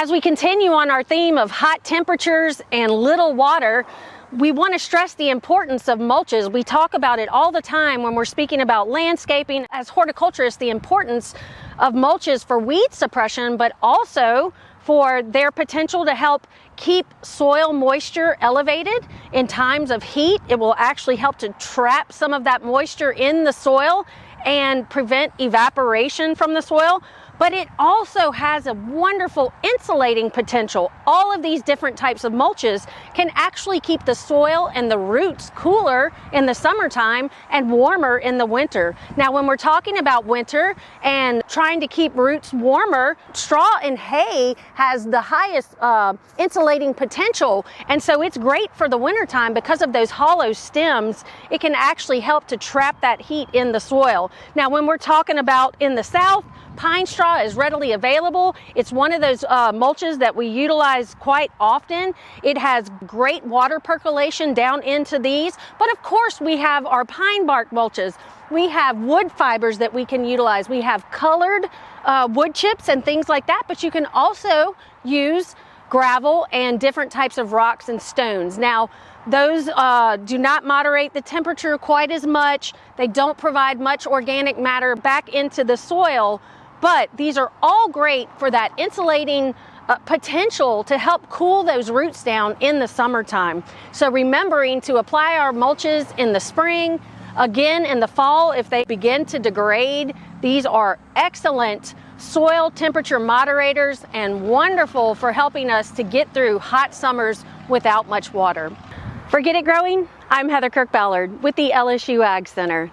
As we continue on our theme of hot temperatures and little water, we want to stress the importance of mulches. We talk about it all the time when we're speaking about landscaping as horticulturists, the importance of mulches for weed suppression, but also for their potential to help keep soil moisture elevated in times of heat. It will actually help to trap some of that moisture in the soil and prevent evaporation from the soil. But it also has a wonderful insulating potential. All of these different types of mulches can actually keep the soil and the roots cooler in the summertime and warmer in the winter. Now, when we're talking about winter and trying to keep roots warmer, straw and hay has the highest insulating potential. And so it's great for the wintertime because of those hollow stems. It can actually help to trap that heat in the soil. Now, when we're talking about in the south, pine straw is readily available. It's one of those mulches that we utilize quite often. It has great water percolation down into these, but of course we have our pine bark mulches. We have wood fibers that we can utilize. We have colored wood chips and things like that, but you can also use gravel and different types of rocks and stones. Now, those do not moderate the temperature quite as much. They don't provide much organic matter back into the soil, but these are all great for that insulating potential to help cool those roots down in the summertime. So remembering to apply our mulches in the spring, again in the fall if they begin to degrade. These are excellent soil temperature moderators and wonderful for helping us to get through hot summers without much water. For Get It Growing, I'm Heather Kirk-Ballard with the LSU AgCenter.